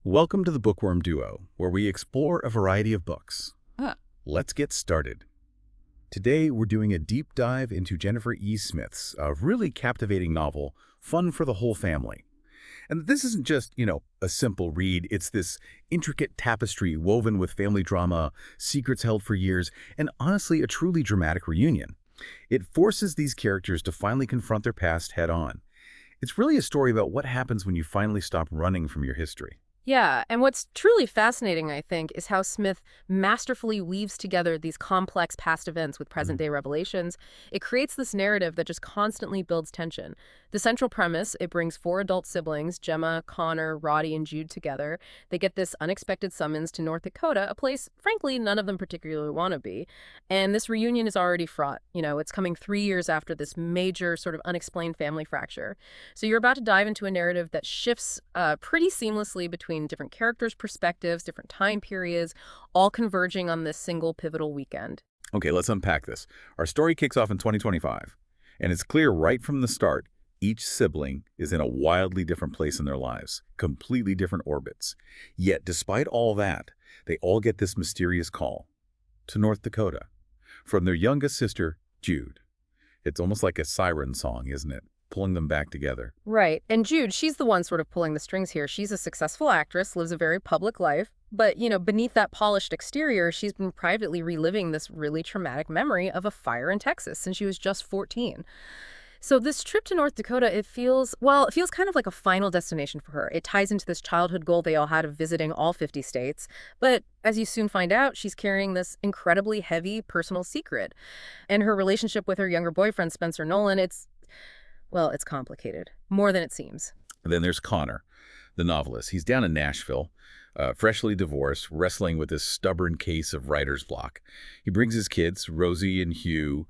Welcome to the Bookworm Duo, where we explore a variety of books. Ah, Let's get started. Today, we're doing a deep dive into Jennifer E. Smith's really captivating novel, Fun for the Whole Family. And this isn't just, a simple read. It's this intricate tapestry woven with family drama, secrets held for years, and honestly, a truly dramatic reunion. It forces these characters to finally confront their past head-on. It's really a story about what happens when you finally stop running from your history. yeah, and what's truly fascinating, I think, is how Smith masterfully weaves together these complex past events with present-day revelations. It creates this narrative that just constantly builds tension. The central premise, it brings four adult siblings, Gemma, Connor, Roddy, and Jude together. They get this unexpected summons to North Dakota, a place, frankly, none of them particularly want to be. And this reunion is already fraught. It's coming 3 years after this major sort of unexplained family fracture. So you're about to dive into a narrative that shifts pretty seamlessly between different characters' perspectives, different time periods, all converging on this single pivotal weekend. Okay, let's unpack this. Our story kicks off in 2025, and it's clear right from the start, each sibling is in a wildly different place in their lives, completely different orbits. Yet, despite all that, they all get this mysterious call to North Dakota from their youngest sister, Jude. It's almost like a siren song, isn't it? Pulling them back together. Right. And Jude, she's the one sort of pulling the strings here. She's a successful actress, lives a very public life. But, beneath that polished exterior, she's been privately reliving this really traumatic memory of a fire in Texas since she was just 14. So this trip to North Dakota, it feels kind of like a final destination for her. It ties into this childhood goal they all had of visiting all 50 states. But as you soon find out, she's carrying this incredibly heavy personal secret. And her relationship with her younger boyfriend, Spencer Nolan, it's complicated. More than it seems. And then there's Connor, the novelist. He's down in Nashville, freshly divorced, wrestling with this stubborn case of writer's block. He brings his kids, Rosie and Hugh,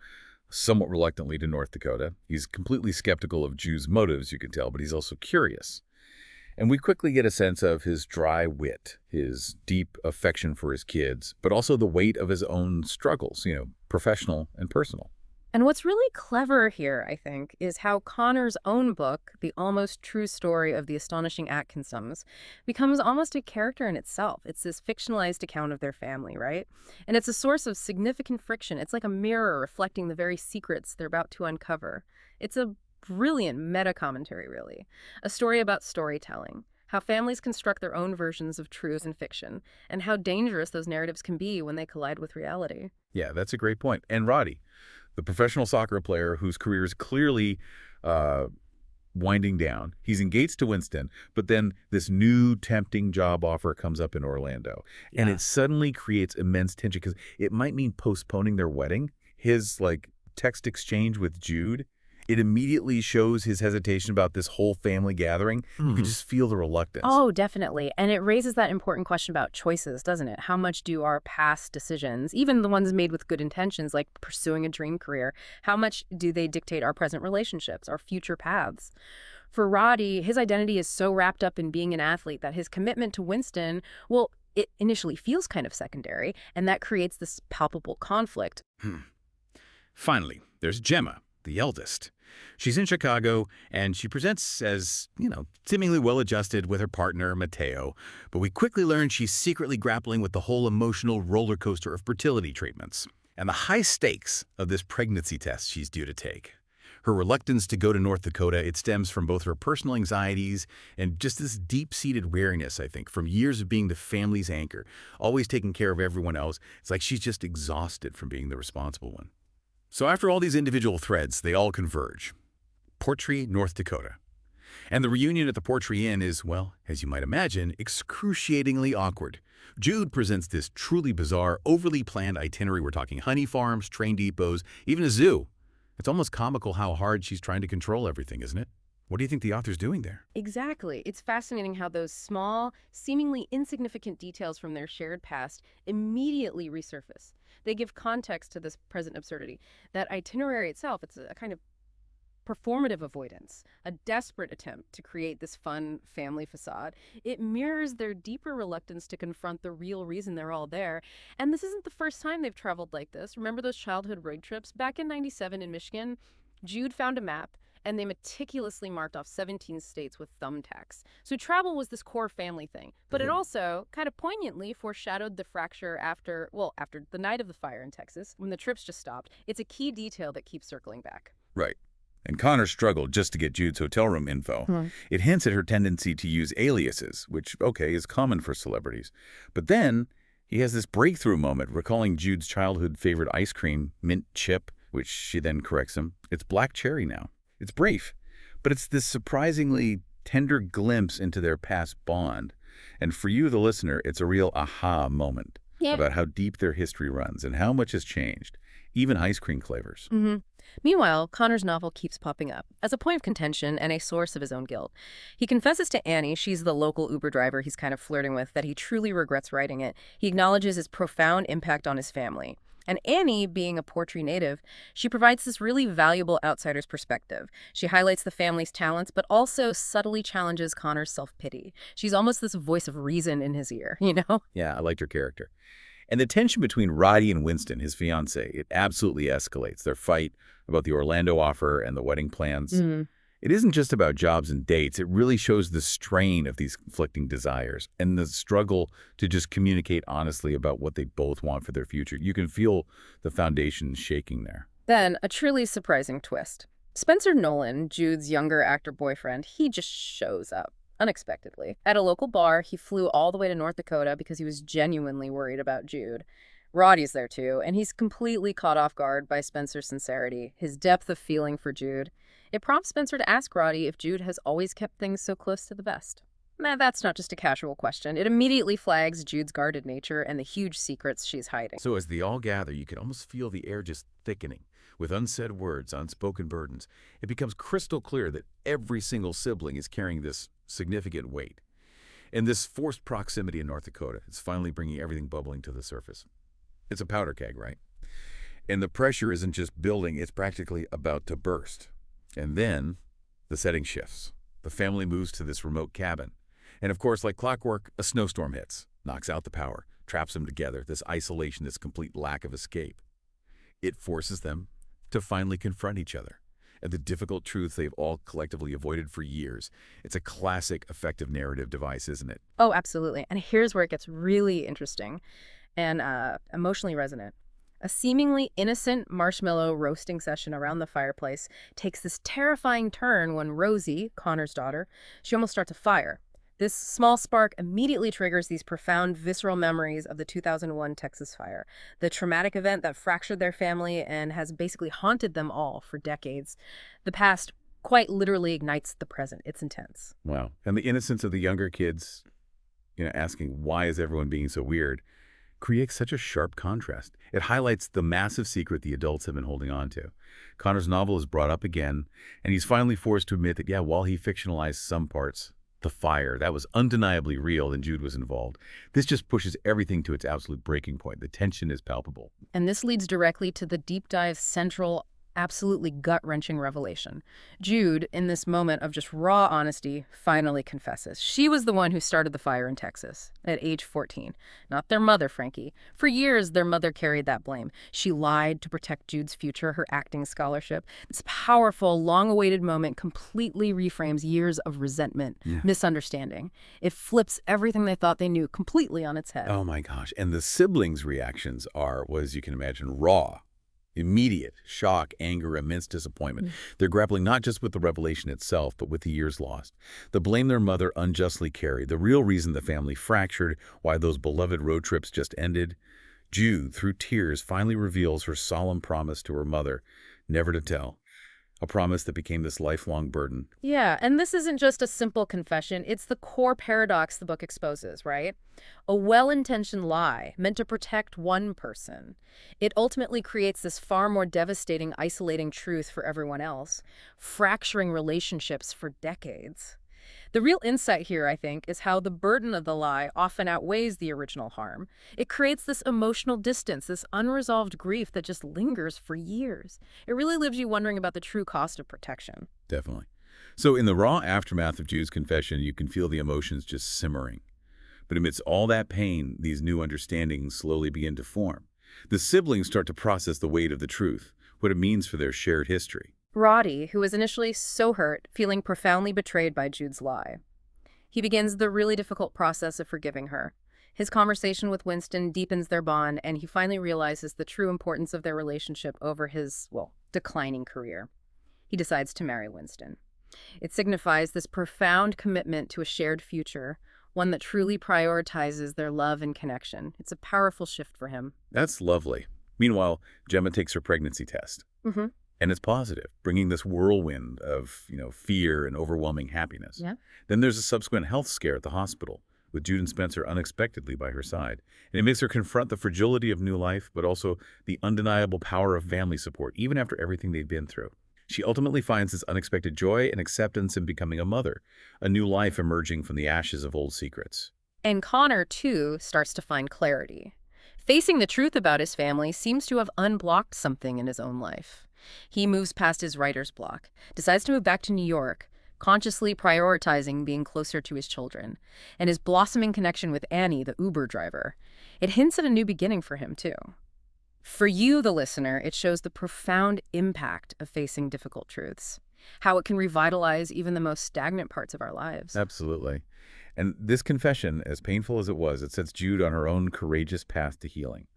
somewhat reluctantly to North Dakota. He's completely skeptical of Jude's motives, you can tell, but he's also curious. And we quickly get a sense of his dry wit, his deep affection for his kids, but also the weight of his own struggles, professional and personal. And what's really clever here, I think, is how Connor's own book, The Almost True Story of the Astonishing Atkinsons, becomes almost a character in itself. It's this fictionalized account of their family, right? And it's a source of significant friction. It's like a mirror reflecting the very secrets they're about to uncover. It's a brilliant meta-commentary, really. A story about storytelling, how families construct their own versions of truth and fiction, and how dangerous those narratives can be when they collide with reality. Yeah, that's a great point. And Roddy, the professional soccer player whose career is clearly uh, winding down. He's engaged to Winston, but then this new tempting job offer comes up in Orlando. And Yeah. it suddenly creates immense tension because it might mean postponing their wedding. His text exchange with Jude, it immediately shows his hesitation about this whole family gathering. You could just feel the reluctance. Oh, definitely. And it raises that important question about choices, doesn't it? How much do our past decisions, even the ones made with good intentions, like pursuing a dream career, how much do they dictate our present relationships, our future paths? For Roddy, his identity is so wrapped up in being an athlete that his commitment to Winston, well, it initially feels kind of secondary, and that creates this palpable conflict. Finally, there's Gemma, the eldest. She's in Chicago, and she presents as, seemingly well-adjusted with her partner, Mateo. But we quickly learn she's secretly grappling with the whole emotional roller coaster of fertility treatments and the high stakes of this pregnancy test she's due to take. Her reluctance to go to North Dakota, it stems from both her personal anxieties and just this deep-seated weariness, I think, from years of being the family's anchor, always taking care of everyone else. It's like she's just exhausted from being the responsible one. So after all these individual threads, they all converge. Portree, North Dakota. And the reunion at the Portree Inn is, well, as you might imagine, excruciatingly awkward. Jude presents this truly bizarre, overly planned itinerary. We're talking honey farms, train depots, even a zoo. It's almost comical how hard she's trying to control everything, isn't it? What do you think the author's doing there? Exactly. It's fascinating how those small, seemingly insignificant details from their shared past immediately resurface. They give context to this present absurdity. That itinerary itself, it's a kind of performative avoidance, a desperate attempt to create this fun family facade. It mirrors their deeper reluctance to confront the real reason they're all there. And this isn't the first time they've traveled like this. Remember those childhood road trips? Back in '97 in Michigan, Jude found a map and they meticulously marked off 17 states with thumbtacks. So travel was this core family thing, but it also kind of poignantly foreshadowed the fracture after the night of the fire in Texas, when the trips just stopped. It's a key detail that keeps circling back. Right. And Connor struggled just to get Jude's hotel room info. It hints at her tendency to use aliases, which, okay, is common for celebrities. But then he has this breakthrough moment, recalling Jude's childhood favorite ice cream, mint chip, which she then corrects him. It's black cherry now. It's brief, but it's this surprisingly tender glimpse into their past bond. And for you, the listener, it's a real aha moment about how deep their history runs and how much has changed, even ice cream flavors. Meanwhile, Connor's novel keeps popping up as a point of contention and a source of his own guilt. He confesses to Annie, she's the local Uber driver he's kind of flirting with, that he truly regrets writing it. He acknowledges its profound impact on his family. And Annie, being a Portree native, she provides this really valuable outsider's perspective. She highlights the family's talents, but also subtly challenges Connor's self-pity. She's almost this voice of reason in his ear, you know? Yeah, I liked her character. And the tension between Roddy and Winston, his fiancée, it absolutely escalates. Their fight about the Orlando offer and the wedding plans. It isn't just about jobs and dates. It really shows the strain of these conflicting desires and the struggle to just communicate honestly about what they both want for their future. You can feel the foundation shaking there. Then, a truly surprising twist. Spencer Nolan, Jude's younger actor boyfriend, he just shows up. Unexpectedly. At a local bar, he flew all the way to North Dakota because he was genuinely worried about Jude. Roddy's there too, and he's completely caught off guard by Spencer's sincerity, his depth of feeling for Jude. It prompts Spencer to ask Roddy if Jude has always kept things so close to the vest. That's not just a casual question. It immediately flags Jude's guarded nature and the huge secrets she's hiding. So as they all gather, you can almost feel the air just thickening. With unsaid words, unspoken burdens, it becomes crystal clear that every single sibling is carrying this significant weight. And this forced proximity in North Dakota is finally bringing everything bubbling to the surface. It's a powder keg, right? And the pressure isn't just building, it's practically about to burst. And then the setting shifts. The family moves to this remote cabin. And of course, like clockwork, a snowstorm hits, knocks out the power, traps them together, this isolation, this complete lack of escape. It forces them to finally confront each other and the difficult truth they've all collectively avoided for years. It's a classic effective narrative device, isn't it? Oh, absolutely. And here's where it gets really interesting and emotionally resonant. A seemingly innocent marshmallow roasting session around the fireplace takes this terrifying turn when Rosie, Connor's daughter, she almost starts a fire. This small spark immediately triggers these profound, visceral memories of the 2001 Texas fire, the traumatic event that fractured their family and has basically haunted them all for decades. The past quite literally ignites the present. It's intense. Wow. And the innocence of the younger kids, asking, why is everyone being so weird, creates such a sharp contrast. It highlights the massive secret the adults have been holding on to. Connor's novel is brought up again, and he's finally forced to admit that, while he fictionalized some parts, the fire, that was undeniably real and Jude was involved. This just pushes everything to its absolute breaking point. The tension is palpable. And this leads directly to the deep dive central, absolutely gut-wrenching revelation. Jude, in this moment of just raw honesty, finally confesses. She was the one who started the fire in Texas at age 14, not their mother, Frankie. For years, their mother carried that blame. She lied to protect Jude's future, her acting scholarship. This powerful, long-awaited moment completely reframes years of resentment, misunderstanding. It flips everything they thought they knew completely on its head. Oh my gosh. And the siblings' reactions are, as you can imagine, raw. Immediate shock, anger, immense disappointment. They're grappling not just with the revelation itself, but with the years lost. The blame their mother unjustly carried, the real reason the family fractured, why those beloved road trips just ended. Jude, through tears, finally reveals her solemn promise to her mother, never to tell. A promise that became this lifelong burden. Yeah, and this isn't just a simple confession. It's the core paradox the book exposes, right? A well-intentioned lie meant to protect one person. It ultimately creates this far more devastating, isolating truth for everyone else, fracturing relationships for decades. The real insight here, I think, is how the burden of the lie often outweighs the original harm. It creates this emotional distance, this unresolved grief that just lingers for years. It really leaves you wondering about the true cost of protection. Definitely. So in the raw aftermath of Jude's confession, you can feel the emotions just simmering. But amidst all that pain, these new understandings slowly begin to form. The siblings start to process the weight of the truth, what it means for their shared history. Roddy, who is initially so hurt, feeling profoundly betrayed by Jude's lie. He begins the really difficult process of forgiving her. His conversation with Winston deepens their bond, and he finally realizes the true importance of their relationship over his, well, declining career. He decides to marry Winston. It signifies this profound commitment to a shared future, one that truly prioritizes their love and connection. It's a powerful shift for him. That's lovely. Meanwhile, Gemma takes her pregnancy test. Mm-hmm. And it's positive, bringing this whirlwind of, fear and overwhelming happiness. Yeah. Then there's a subsequent health scare at the hospital, with Jude and Spencer unexpectedly by her side. And it makes her confront the fragility of new life, but also the undeniable power of family support, even after everything they've been through. She ultimately finds this unexpected joy and acceptance in becoming a mother, a new life emerging from the ashes of old secrets. And Connor, too, starts to find clarity. Facing the truth about his family seems to have unblocked something in his own life. He moves past his writer's block, decides to move back to New York, consciously prioritizing being closer to his children, and his blossoming connection with Annie, the Uber driver. It hints at a new beginning for him, too. For you, the listener, it shows the profound impact of facing difficult truths, how it can revitalize even the most stagnant parts of our lives. Absolutely. And this confession, as painful as it was, it sets Jude on her own courageous path to healing,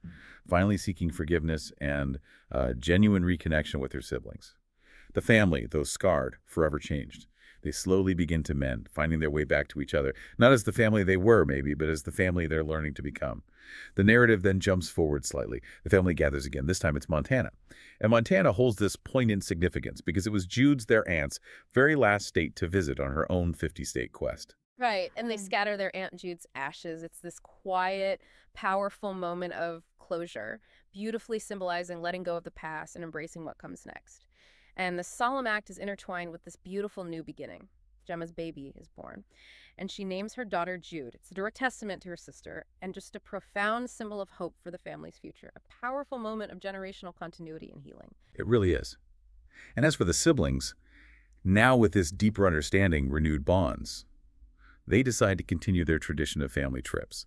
finally seeking forgiveness and genuine reconnection with her siblings. The family, though scarred, forever changed. They slowly begin to mend, finding their way back to each other, not as the family they were, maybe, but as the family they're learning to become. The narrative then jumps forward slightly. The family gathers again. This time it's Montana. And Montana holds this poignant significance because it was Jude's, their aunt's, very last state to visit on her own 50-state quest. Right, and they scatter their Aunt Jude's ashes. It's this quiet, powerful moment of closure, beautifully symbolizing letting go of the past and embracing what comes next. And the solemn act is intertwined with this beautiful new beginning. Gemma's baby is born, and she names her daughter Jude. It's a direct testament to her sister, and just a profound symbol of hope for the family's future, a powerful moment of generational continuity and healing. It really is. And as for the siblings, now with this deeper understanding, renewed bonds, they decide to continue their tradition of family trips.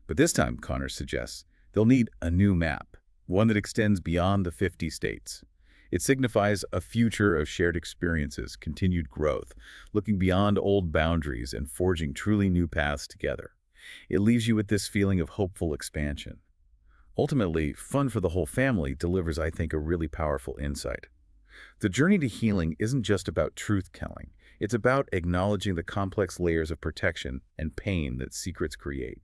But this time, Connor suggests, they'll need a new map, one that extends beyond the 50 states. It signifies a future of shared experiences, continued growth, looking beyond old boundaries and forging truly new paths together. It leaves you with this feeling of hopeful expansion. Ultimately, Fun for the Whole Family delivers, I think, a really powerful insight. The journey to healing isn't just about truth-telling. It's about acknowledging the complex layers of protection and pain that secrets create.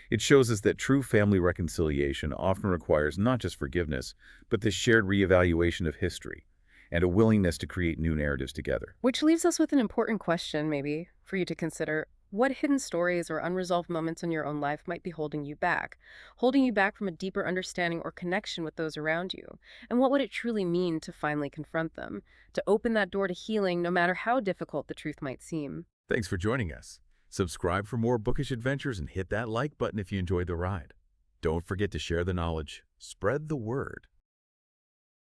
It shows us that true family reconciliation often requires not just forgiveness, but the shared reevaluation of history and a willingness to create new narratives together. Which leaves us with an important question, maybe, for you to consider. What hidden stories or unresolved moments in your own life might be holding you back from a deeper understanding or connection with those around you? And what would it truly mean to finally confront them, to open that door to healing no matter how difficult the truth might seem? Thanks for joining us. Subscribe for more bookish adventures and hit that like button if you enjoyed the ride. Don't forget to share the knowledge. Spread the word.